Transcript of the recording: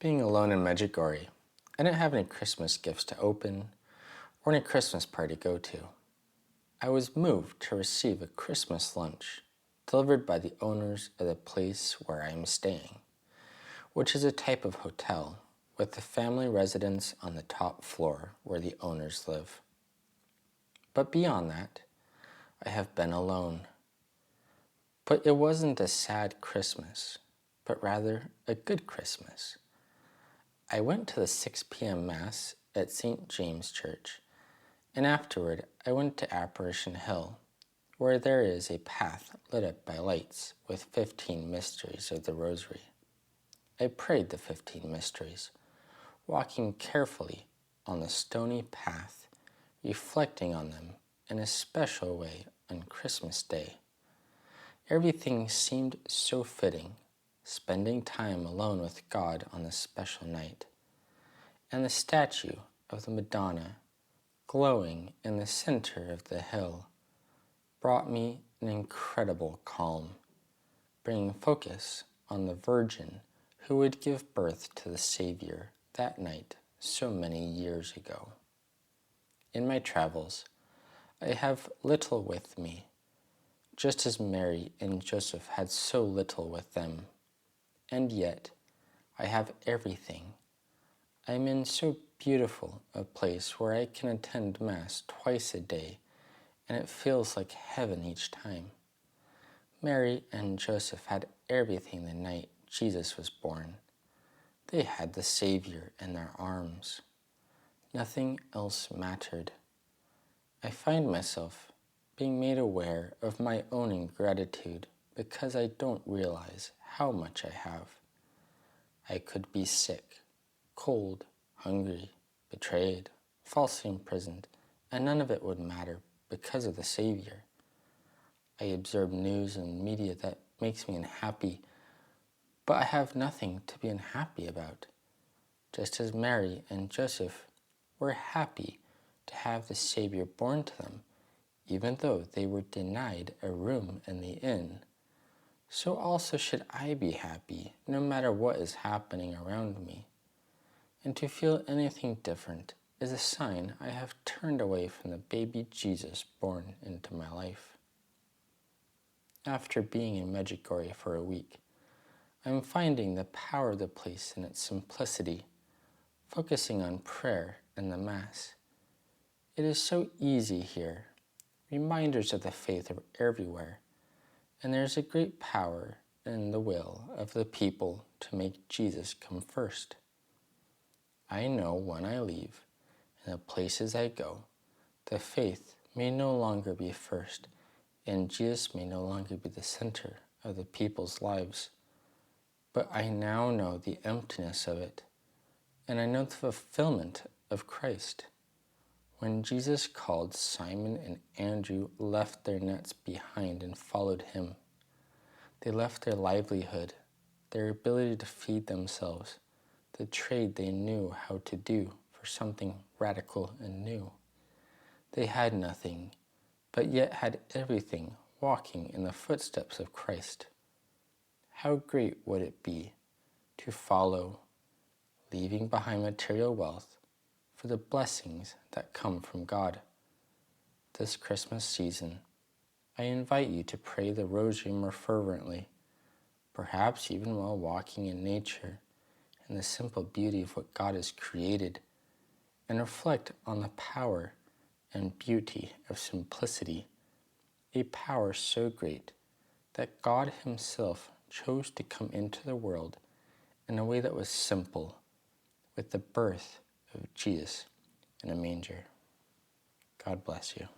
Being alone in Medjugorje, I didn't have any Christmas gifts to open or any Christmas party to go to. I was moved to receive a Christmas lunch delivered by the owners of the place where I am staying, which is a type of hotel with the family residence on the top floor where the owners live. But beyond that, I have been alone. But it wasn't a sad Christmas, but rather a good Christmas. I went to the 6 p.m. Mass at St. James Church, and afterward I went to Apparition Hill, where there is a path lit up by lights with 15 mysteries of the Rosary. I prayed the 15 mysteries, walking carefully on the stony path, reflecting on them in a special way on Christmas Day. Everything seemed so fitting, spending time alone with God on this special night. And the statue of the Madonna, glowing in the center of the hill, brought me an incredible calm, bringing focus on the Virgin who would give birth to the Savior that night so many years ago. In my travels, I have little with me, just as Mary and Joseph had so little with them. And yet, I have everything. I am in so beautiful a place where I can attend Mass twice a day, and it feels like heaven each time. Mary and Joseph had everything the night Jesus was born. They had the Savior in their arms. Nothing else mattered. I find myself being made aware of my own ingratitude because I don't realize how much I have. I could be sick, cold, hungry, betrayed, falsely imprisoned, and none of it would matter because of the Savior. I observe news and media that makes me unhappy, but I have nothing to be unhappy about. Just as Mary and Joseph were happy to have the Savior born to them, even though they were denied a room in the inn, so also should I be happy no matter what is happening around me. And to feel anything different is a sign I have turned away from the baby Jesus born into my life. After being in Medjugorje for a week, I am finding the power of the place in its simplicity, focusing on prayer and the Mass. It is so easy here. Reminders of the faith are everywhere, and there is a great power in the will of the people to make Jesus come first. I know when I leave, and the places I go, the faith may no longer be first, and Jesus may no longer be the center of the people's lives. But I now know the emptiness of it, and I know the fulfillment of Christ. When Jesus called, Simon and Andrew left their nets behind and followed him. They left their livelihood, their ability to feed themselves, the trade they knew how to do for something radical and new. They had nothing, but yet had everything, walking in the footsteps of Christ. How great would it be to follow, leaving behind material wealth, for the blessings that come from God. This Christmas season, I invite you to pray the Rosary more fervently, perhaps even while walking in nature and the simple beauty of what God has created, and reflect on the power and beauty of simplicity, a power so great that God Himself chose to come into the world in a way that was simple, with the birth of Jesus in a manger. God bless you.